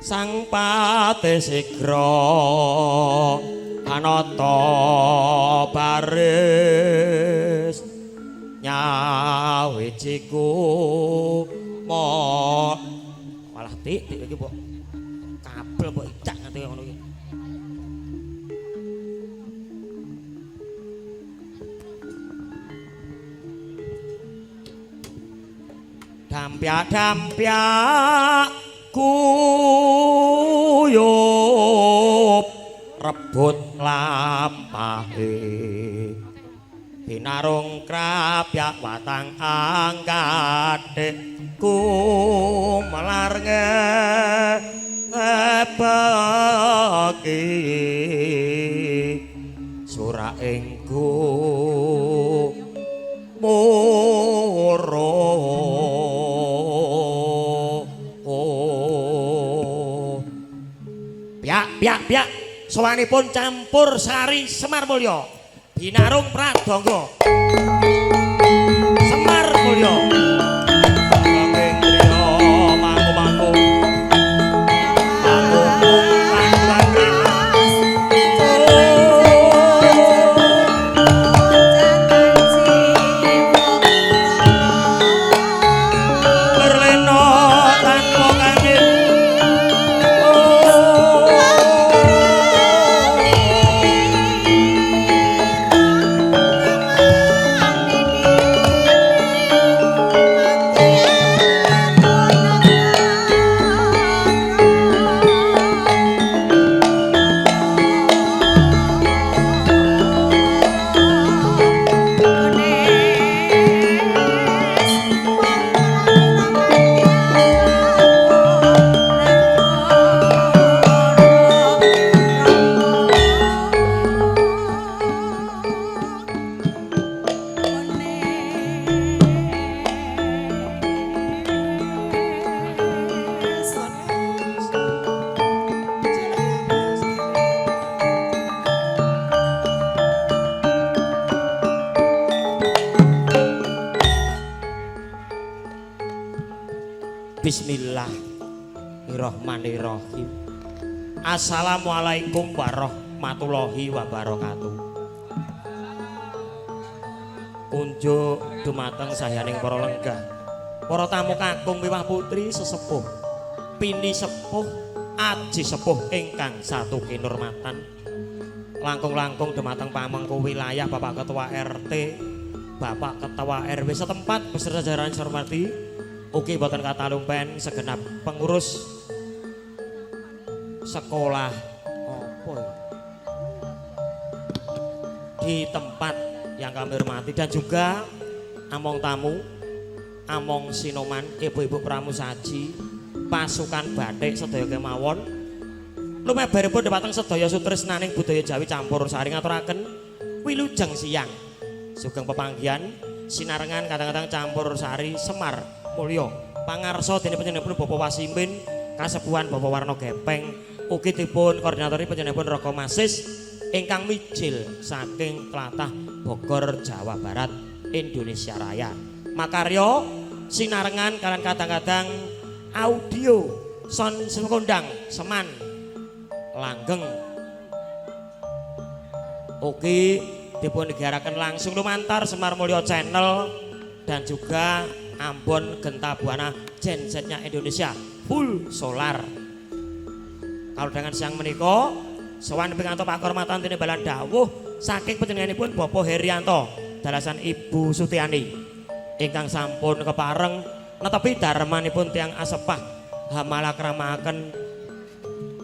sang patesigra anata baris nyawiciku mo malah tik iki kok kabel kok icak nganti ngono iki dampyak-dampyak kuyup rebut lampahe binarung krapyak watang angkat ku melarnge bagi surah engku moro piak sowanipun campur sari Semar Mulya binarung pradangga Semar Mulya anging griya mangku-mangku Bismillahirrahmanirrahim. Assalamualaikum warahmatullahi wabarakatuh. Unjuk dumateng sayaning para lenggah, para tamu kakung miwah putri sesepuh, pini sepuh, aji sepuh ingkang satu kinurmatan. Langkung-langkung dumateng pamengku wilayah Bapak Ketua RT, Bapak Ketua RW setempat beserta jajaran hormati. Ugi boten katalumpen segenap pengurus sekolah di tempat yang kami hormati dan juga among tamu, among sinoman, ibu-ibu pramusaji, pasukan batik sedaya kemawon. Lumebaripun dhateng sedaya sutresnaning budaya Jawi campur sari ngaturaken wilujeng siang sugeng pepanggihan sinarengan kadang-kadang campur sari Semar Mulya pangarsa dene panjenenganipun Bapak Wasimin kasepuhan Bapak Warna Gepeng ugi dipun koordinatori panjenenganipun Raka Masis ingkang mijil saking tlatah Bogor Jawa Barat Indonesia Raya makarya sinarengan kalian kadang-kadang audio son sekondang seman langgeng ugi dipun digaraken langsung lumantar Semar Mulya Channel dan juga Ambon Genta Buana gensetnya Indonesia full solar. Kalau dengan siang menika sowan pingantos Pak Kehormatan tinimbalan dawuh saking panjenenganipun Bapak Herianto dalasan Ibu Sutiani ingkang sampun kepareng netepi darmanipun tiyang asepah hamala kramakaken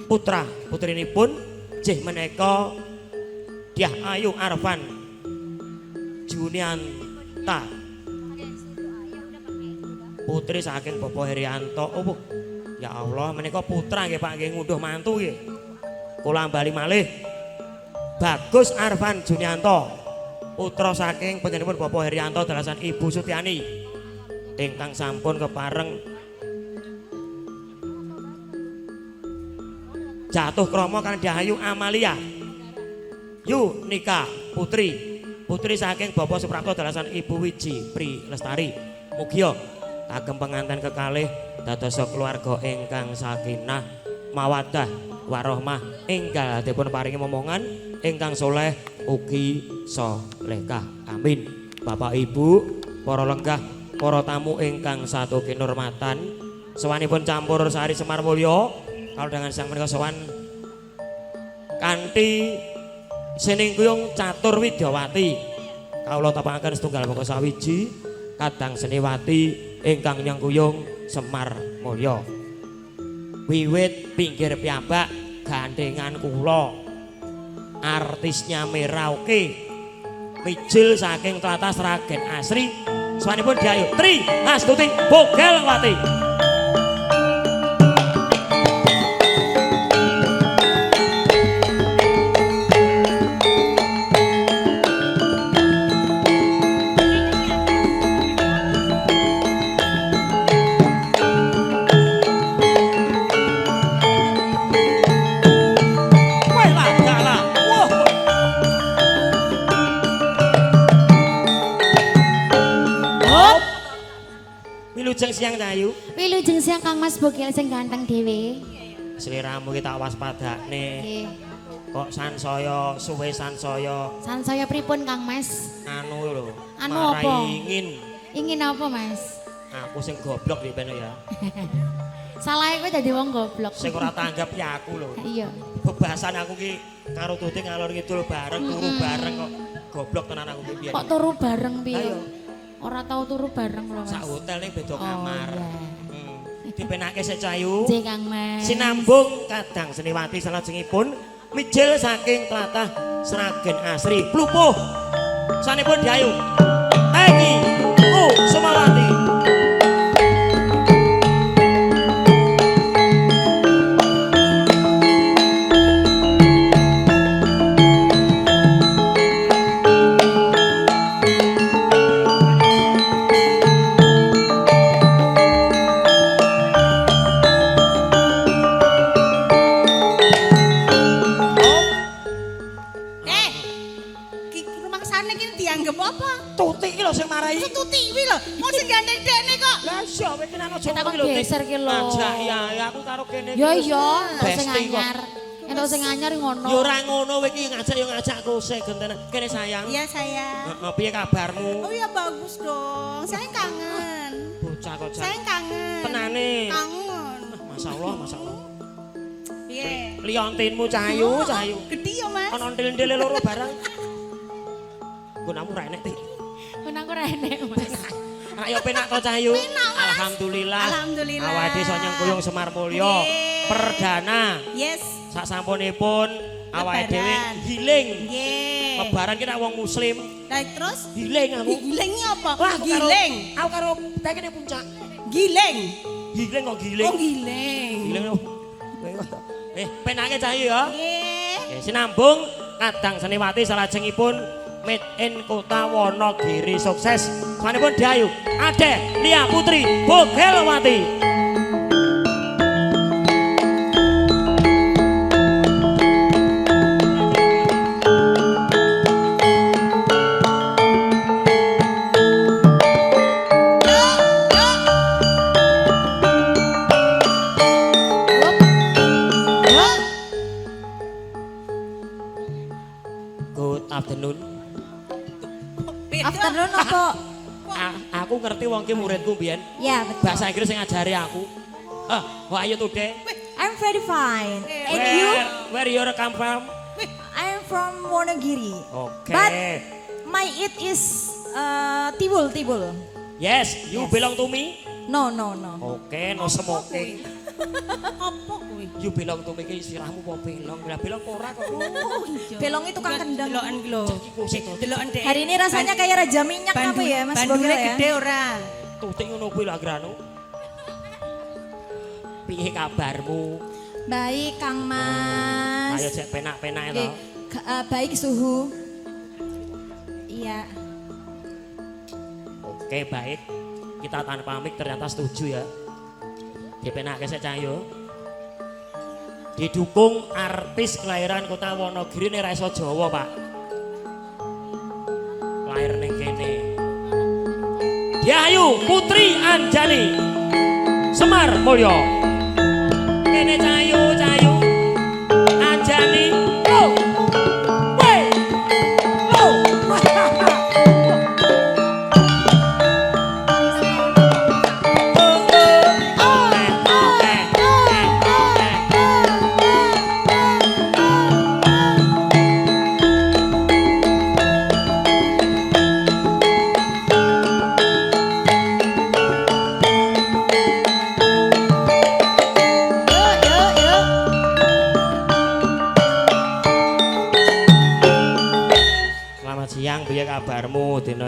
putra putrinipun jih menika Dyah Ayu Arfan Junianta putri saking Bapak Herianto. Oh, ya Allah, menika putra nggih Pak nggih ngunduh mantu nggih. Kula bali malih. Bagus Arfan Junianto, putra saking panjenenganipun Bapak Herianto dalasan Ibu Sutiani ingkang sampun kepareng jatuh krama kan Dahayu Amalia. Yu nikah putri saking Bapak Suprapto dalasan Ibu Wiji Pri Lestari. Mugia kagem pengantin kekalih dadosa keluarga ingkang sakinah mawaddah warahmah enggal dipun paringi momongan ingkang soleh ugi solehah. Amin. Bapak Ibu, para lenggah, para tamu ingkang satu kinurmatan, sowanipun campur sari Semar Mulya kalau dengan sang menika sowan kanthi sining kuyung Catur Widyawati. Kawula tapakaken setunggal monggo sawiji kadang Seniwati ingkang nyang kuyung Semar Mulya. Wiwit pinggir piyambak gandengan kula artisnya Merauke mijil saking tlatah Sragen Asri sawanipun Dayu Tri Astuti Bogelwati. Wilujeng siang Cahayu. Wilujeng siang Kang Mas Bogel sing ganteng dhewe. Sliramu ki tak waspadakne. Nggih. Kok sansaya suwe sansaya. Sansaya pripun Kang Mas? Anu lho. Anu marai apa? Ingin apa Mas? aku sing goblok di peno ya. Salahe kowe dadi wong goblok. Sing ora tanggap ya aku lho. Iya. Bebasan aku ki karo Tuti ngalor ngidul bareng, turu bareng kok goblok tenan aku ki biyen. Kok turu bareng piye? Ayo. Ora tau turu bareng lho Mas. Sak hotel ning beda kamar. Iya. Dipenake sik Cahayu. Nggih Kang Mas. Sinambung kadang Seniwati salajengipun mijil saking tlatah Sragen Asri Plupuh sanipun Dayu Egi Sumawati. Tuti iki lho sing marai. Tuti iki lho, mau sing gandeng dekne kok. Lah iya kowe kena aja Kita kok geser ki lho. Ajak ya aku karo kene. Ya iya, entuk sing Besti kok. anyar. Entuk sing anyar ngono. Ya ora ngono kowe iki ngajak ya ngajakku sik gentene. Kene sayang. Iya sayang. Heeh, piye kabarmu? Oh iya bagus dong. Saya kangen. Bocah kok Saya kangen. Tenane. Kangen. Masyaallah, masyaallah. Piye? Liontinmu Cahayu, Cahayu. Gede ya, Mas. Ana ndil-ndile loro barang. Gunamu ra enek, Ti. Aku ora enek Mas. Ayo penak to Cahayu. Penak, Mas. Alhamdulillah. Alhamdulillah. Awake dhewe sonyong kuyung Semar Mulya. Nggih. Perdana. Yes. Sak sampunipun awake Lebaran. dhewe healing. Nggih. Lebaran kita wong muslim. Lah terus Healing aku. gilengnya apa? Wah, aku karo- Gileng. Aku karo tekene puncak. Gileng. Healing kok giling. Oh gileng. Giling lho. Penake Cahayu ya. Nggih. Oke, sinambung kadang Seniwati salajengipun Made in Kota Wonogiri sukses. Sanipun Dayu Ade Lia Putri Bogelwati. Good afternoon. Afternoon apa? Aku ngerti wong ki muridku mbiyen. Ya, betul. Bahasa Inggris sing ngajari aku. Wah ayo today. I'm very fine. And Where, you? where you come from? I'm from Wonogiri. Okay. But my it is Tibul, Tibul. Yes, you Yes. belong to me. No, no, no. Okay, no smoking. Apa kuwi? You belong to me ki sirahmu apa belong? Lah belong ora kok. Belong itu tukang kendang. Delokan ki lho. Kusik to. Delokan dek. Hari ini rasanya kayak raja minyak apa ya, Mas Bogel Bandulnya ya? gede ora? Tutik ngono kuwi lho Agrano. Piye kabarmu? Baik, Kang Mas. Ayo cek penak-penak Oke, to. baik suhu. Iya. Oke, baik. Kita tanpa pamit ternyata setuju ya. Dipenake sik Cahyo. Didukung artis kelahiran Kota Wonogiri ning Raiso Jawa, Pak. Lahir ning kene. Dayu Putri Anjani Semar Mulya. Kene Cahyo, Cahyo.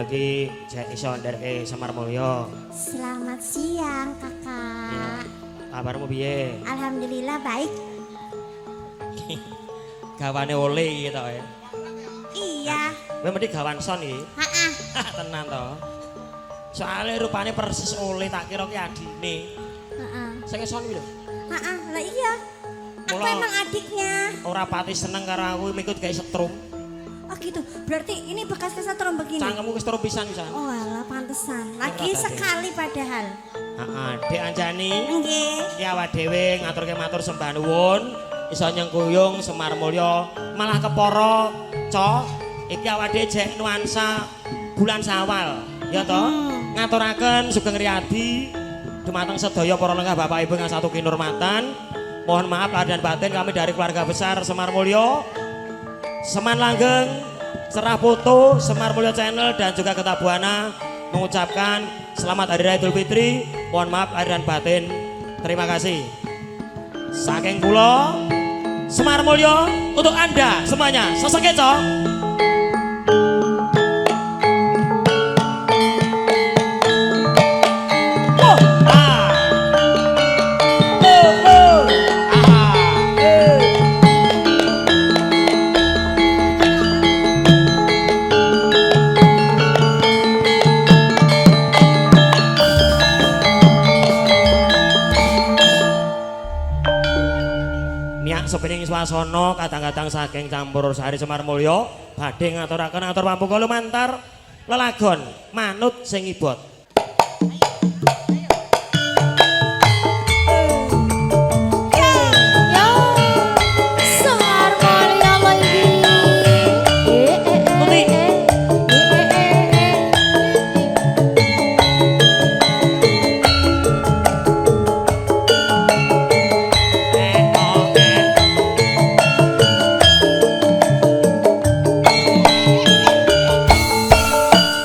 channel iki jek iso ndereke Semar Mulya. Selamat siang kakak. Kabarmu piye? Alhamdulillah baik. Gawane oleh gitu ya. Iya. Kowe mesti gawan son iki. Heeh. Tenan to. Soale rupane persis oleh tak kira ki adine. Heeh. Sing son iki lho. Heeh. Lah iya. Aku Mula- emang adiknya. Ora pati seneng karo aku mikut gawe setrum. Oh gitu. Berarti ini bekas kesetrum begini. Cangkemmu wis setrum pisan pisan. Oh alah pantesan. Lagi Ora tadi. sekali padahal. Heeh, Dek Anjani. Nggih. Ki awak dhewe ngaturke matur sembah nuwun iso nyengkuyung Semar Mulya malah kepara co iki awak dhewe jek nuansa bulan Syawal ya to ngaturaken sugeng riyadi dumateng sedaya para lenggah Bapak Ibu ingkang satu kinurmatan mohon maaf lahir dan batin kami dari keluarga besar Semar Mulya Seman Langgeng Cerah Foto Semar Mulya Channel dan juga Keta Buana mengucapkan selamat Hari Raya Idul Fitri mohon maaf lahir dan batin terima kasih saking kula Semar Mulya untuk Anda semuanya sesekeco sepening swasana kadang-kadang saking campur sari Semar Mulya badhe ngaturaken atur pamuka lumantar lelagon manut sing ibot. Yo, Semar Mulya lagi. Putih.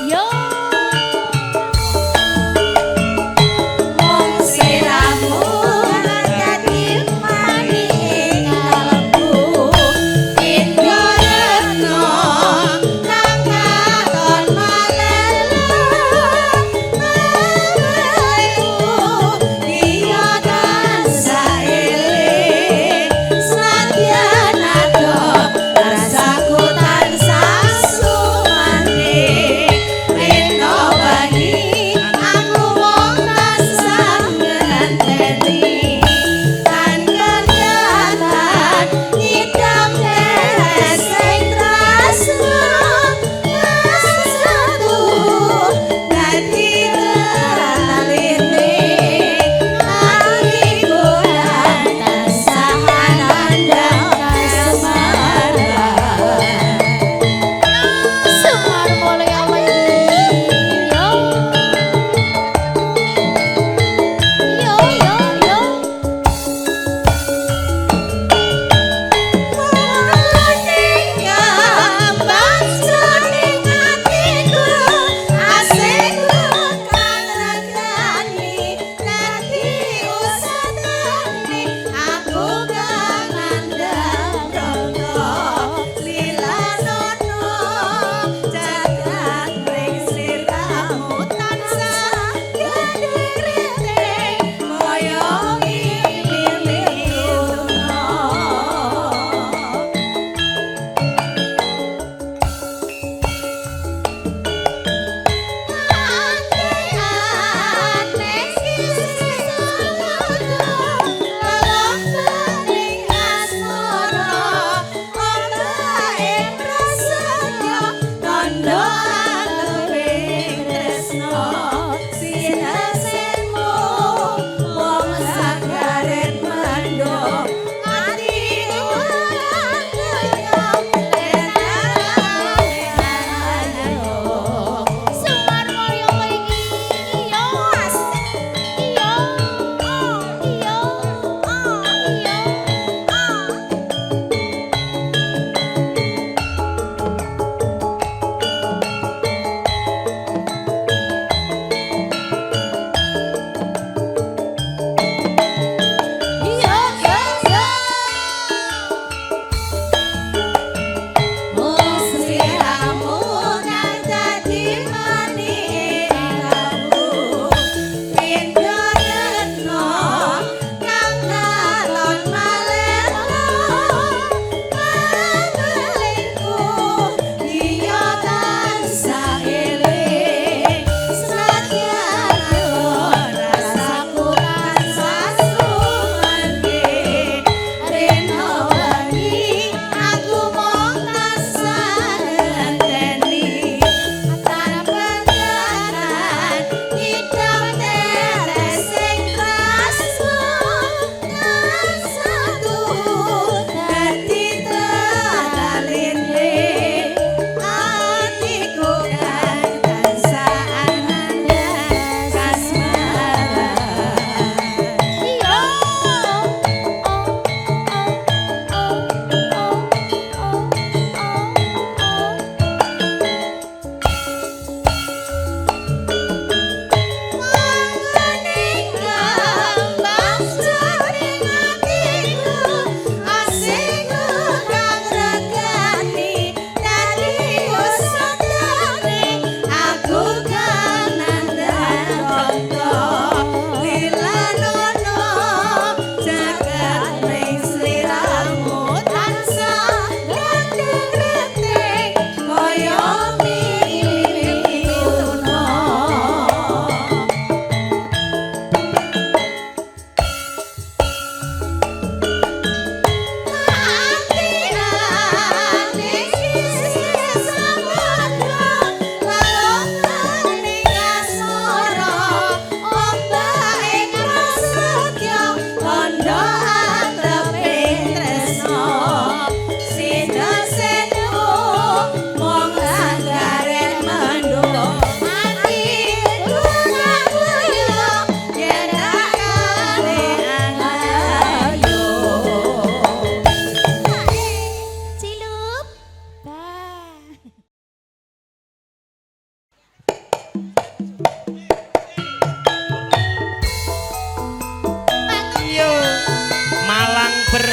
Yo,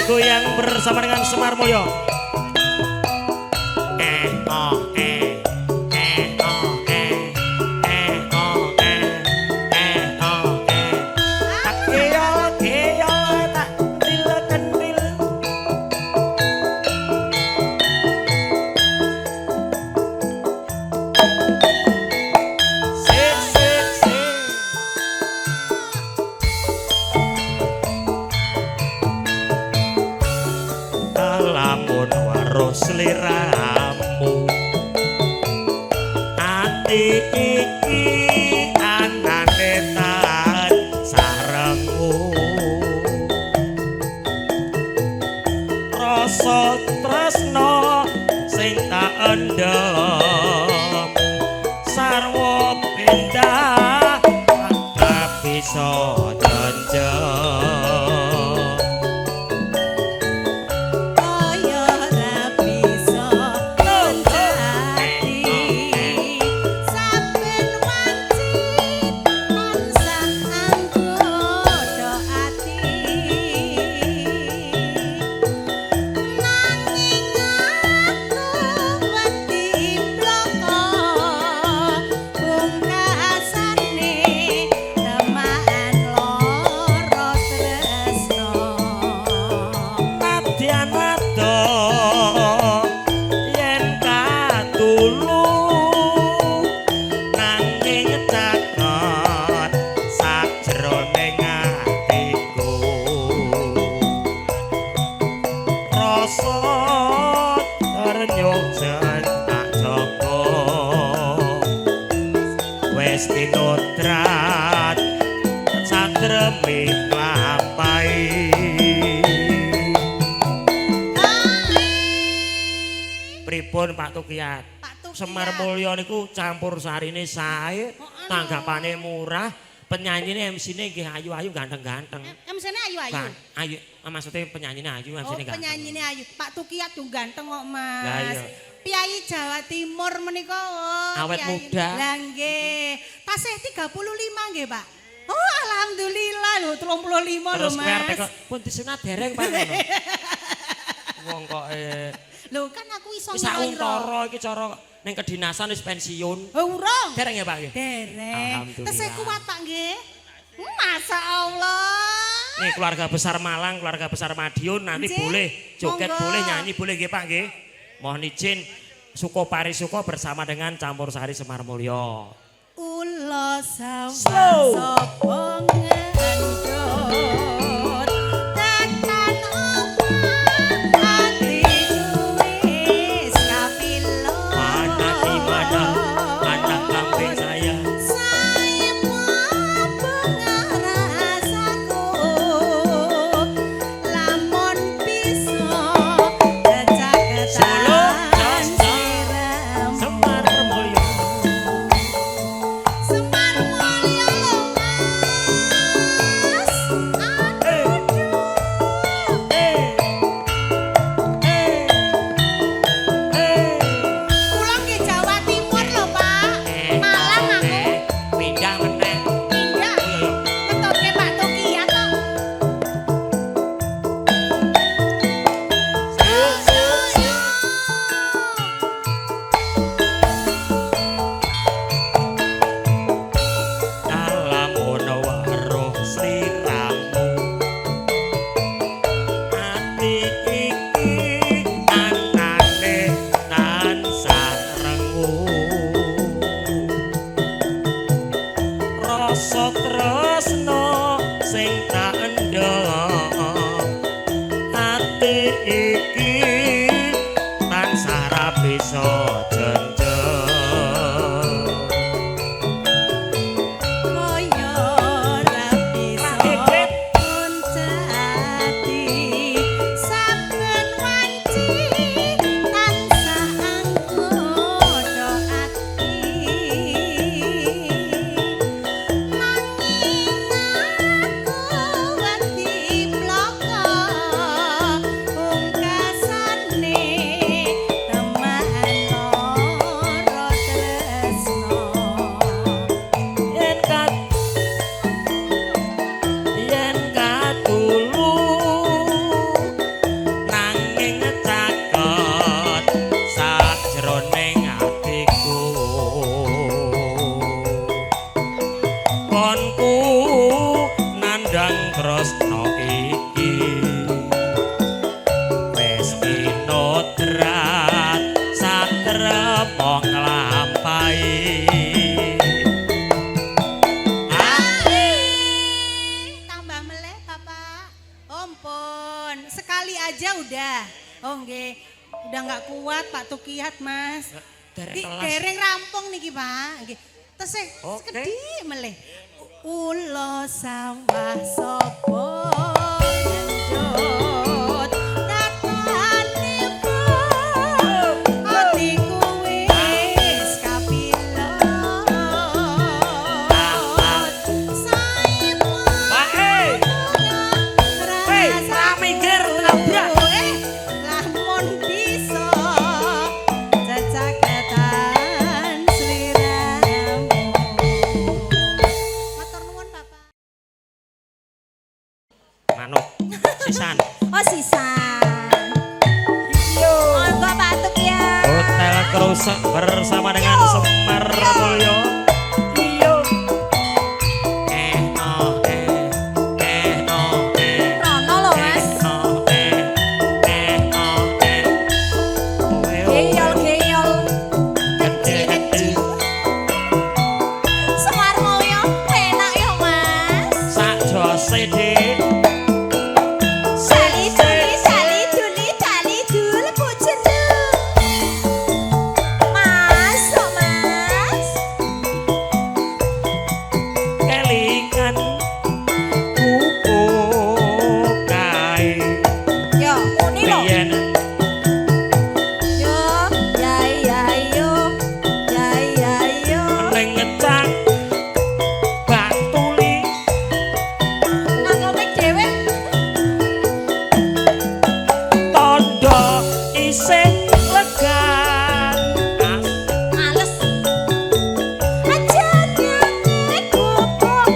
bergoyang bersama dengan Semar Mulyo. Seliramu ati iki anane tan sarengmu rasa tresno sing tak endem sarwa pindah tak bisa janjel. Tinodrat satremi lapai pripun Pak Tukiyat? Semar Mulyo niku campur sarine sae, tanggapane murah, penyanyine MC-ne nggih ayu-ayu ganteng-ganteng. MC-ne ayu-ayu. Ayu, maksudnya penyanyine ayu, MC-ne ganteng. Penyanyine ayu. Pak Tukiyat yo ganteng kok, Mas. Lah iya. Piyayi Jawa Timur menika awet muda. Lah nggih. Tasih 35 nggih, Pak. Oh, alhamdulillah lho 35 lho, Terus Mas. PRT kok pun disunat dereng Pak ngono. Wong kok Lho kan aku iso wis sauntara iki cara ning kedinasan wis pensiun. Oh, urung. Dereng ya Pak nggih? Dereng. Alhamdulillah. Tesih kuat Pak nggih. Masya Allah. Nih keluarga besar Malang, keluarga besar Madiun nanti Nggih, boleh joget, monggo. boleh nyanyi, boleh nggih Pak nggih. Mohon izin Suko Parisuko bersama dengan Campur Sari Semar Mulyo. Ulo sawah Slow. sapa ngendut tekan omah atiku wis kapilo. Mana di mana anak kambing saya? Saya bunga rasaku lamun bisa Solo, jajak-jajan jos, siram. Semar Mulyo. Semar Mulyo lho Mas. Pun, sekali aja udah. Oh nggih. Udah nggak kuat Pak Tukiyat, Mas. Dereng rampung niki, Pak. Nggih. Tesih sekedhik melih. Ulo sawah sapa ngenjot katane atiku wis kapilot saipun ra mikir tabrak lamun bisa jajaketan sliramu. Matur nuwun Bapak. manuk sisan Oh sisan. Monggo Pak Tukiyat. Hotel Krusak bersama dengan Semar Mulyo. Rono lho Mas. Geyol. Kecil. Semar Mulyo enak ya Mas. Sak jose dik Sali duli bujur. Masuk Mas. kelingan pupuk kae Yo, muni lho. biyen Yo. ning ngecak batuli Nang komik dhewe. tondo isih lega Males. Aja nyanyi gubuk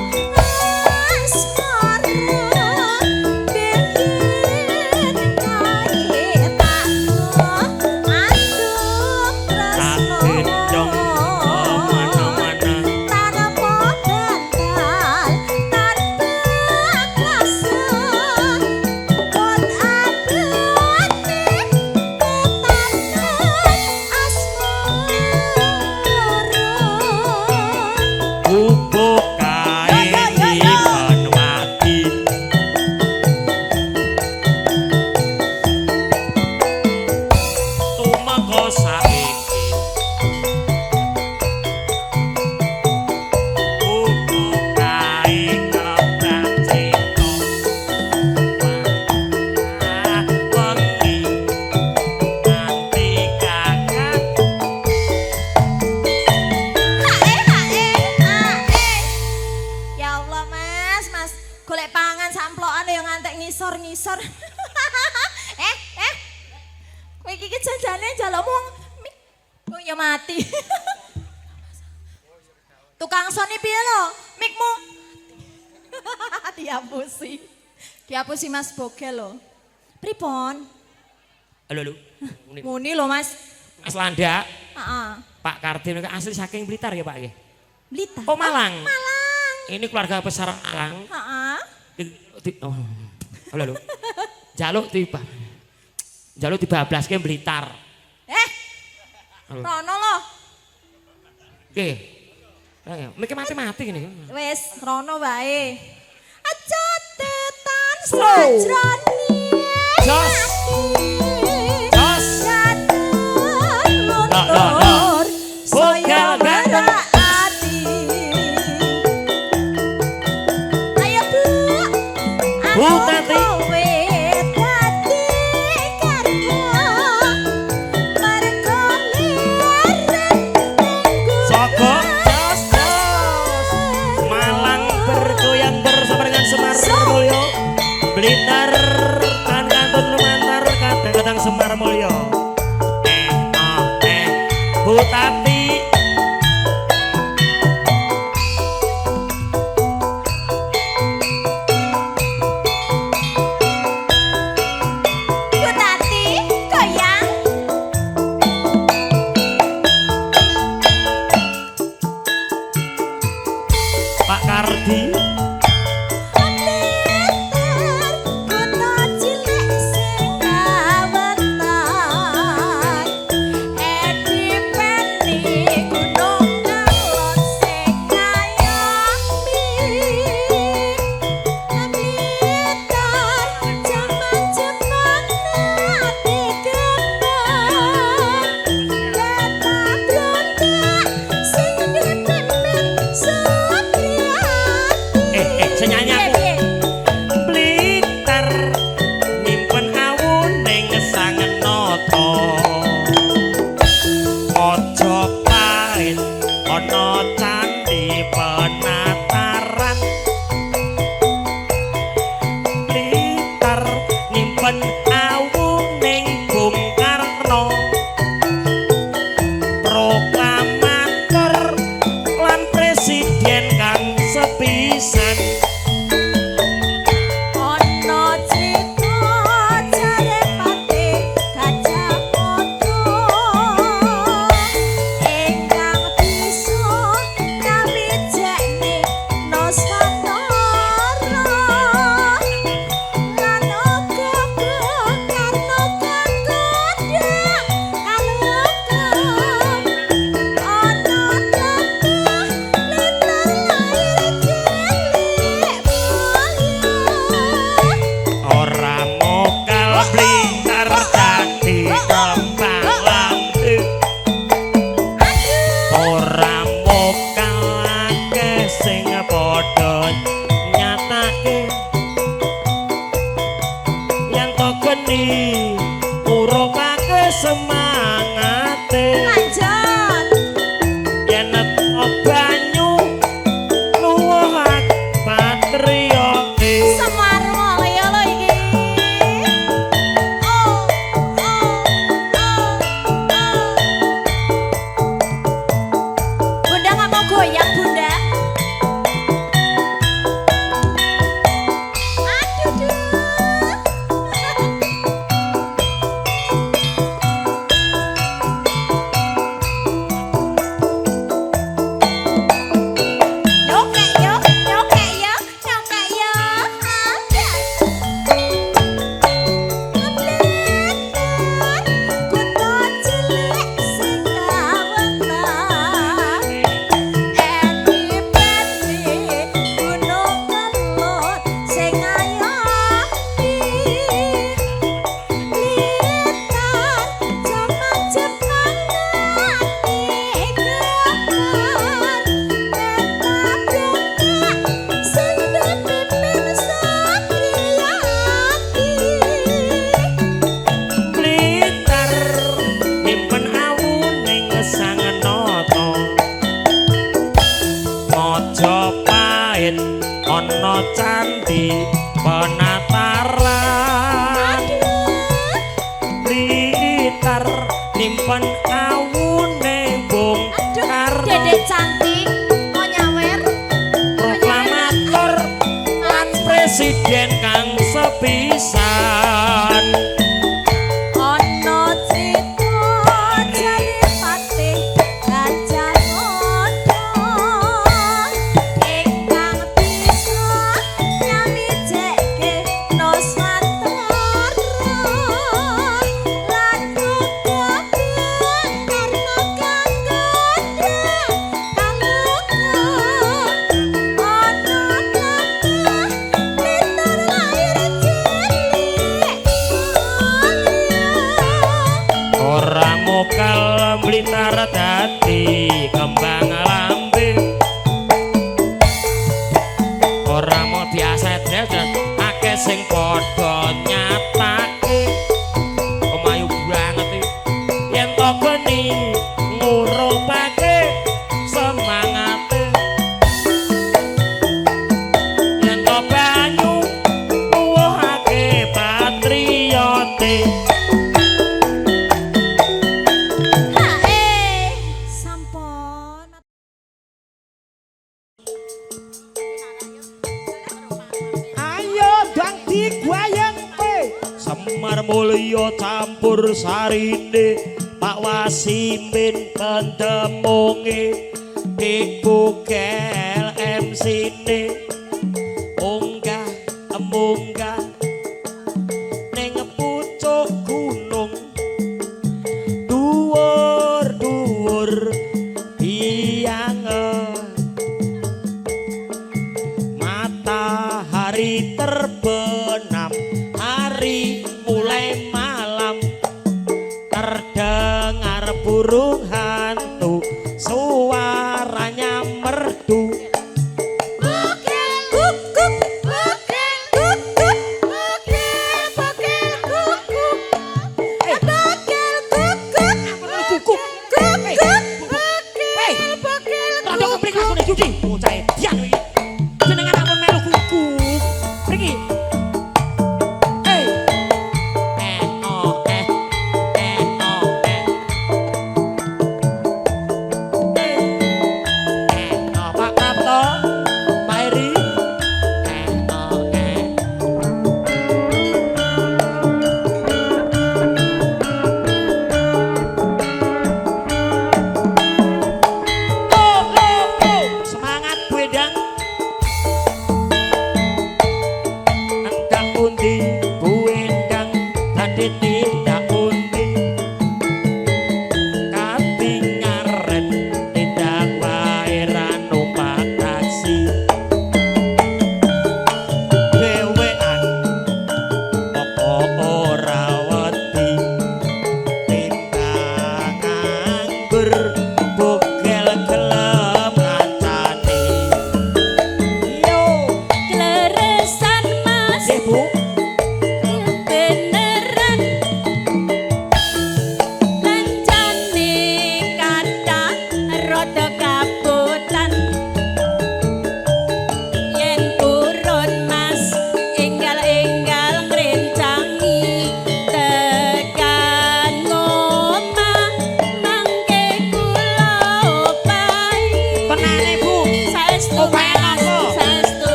asmara. Bikin kae takno aduk tresno. Adendong mana-mana Tanpa dandal, tanpa kuasa. Pot adune petanen asmara. bubuk kae diban wadi tumeka saiki bubuk kae kebak cito wengi nganti kakak Ya Allah Mas, golek pangan samplokan yang ngantek ngisor. Kowe iki janjane njalukmu kok ya mati. Tukang soni piye lho? Mikmu dihapusi Mas Bogel lho. Pripun? halo Muni lho Mas. Mas Landa Heeh. Pak Kardim ini asli saking Blitar ya Pak ya? Blitar. Oh Malang. Malang. Ini keluarga besar Malang. Heeh. Oh, halo. Jaluk dibablaske Blitar. Halo. Rono lho. Oke. Mikir mati-mati gini. Wis rono wae. Aja tetan Slow. sajrone. Jos. Jos. Luntur. Saya Bogel ganteng. berhati. Ayo Bu. Bu Aku Tati. kowe dadi karya. Mergo lirik Soko. Jos. Malang bergoyang bersama dengan Semar Mulyo. Blitar nyimpen awuning Bung Karno proklamator lan presiden kang sepisan Ana crita jare pati Gajah Mada ingkang bisa ngawijekne Nuswantara lan uga Bung Karno kang godhang kalugem ana tlatah lintar lair cilik ora mokal blintar dadi kembang lambe ora mokal akeh sing padha nyatake yen to geni urupake semangate lanjut yen banyu nuwuh patriote Semar mulya lho iki. Oh, oh, oh, oh. Bunda nggak mau goyang, Bunda. Aduh, duh. Nyokek yo, nyokek yo, nyokek yo. Ada. Ngeblender, kuto cilik sing kawentar. Eni-peni, gunung kelut sing ngayomi. Blitar, jaman Jepang nganti geman. Peta blekak, sing dipimpin Satriati. Blitar nyimpen awuning sang nata Majapahit ana candhi penataran Blitar nyimpen awuning Bung Karno Dedek cantik mau nyawer proklamator lan presiden kang sepisan ana crita jare pati Gajah Mada ingkang bisa nyawijeke Nuswantara lan uga Bung Karno kang godhang kalugem ana tlatah lintar lair cilik ora mokal Blitar dadi kembang lambe ora mau diasetnya akeh sing padha nyatake kemayu banget iki yen to geni ngurupake semangate yen to banyu nuwuhake patriote sampun ayo dang digwayang Semar Mulya campur sarine Pak Wasimin pendemunge digugel MC-ne munggah munggah ning pucuk gunung dhuwur-dhuwur biang matahari terbenam hari mulai malam terdengar burung hantu suaranya merdu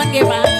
nuwun nggih Mas.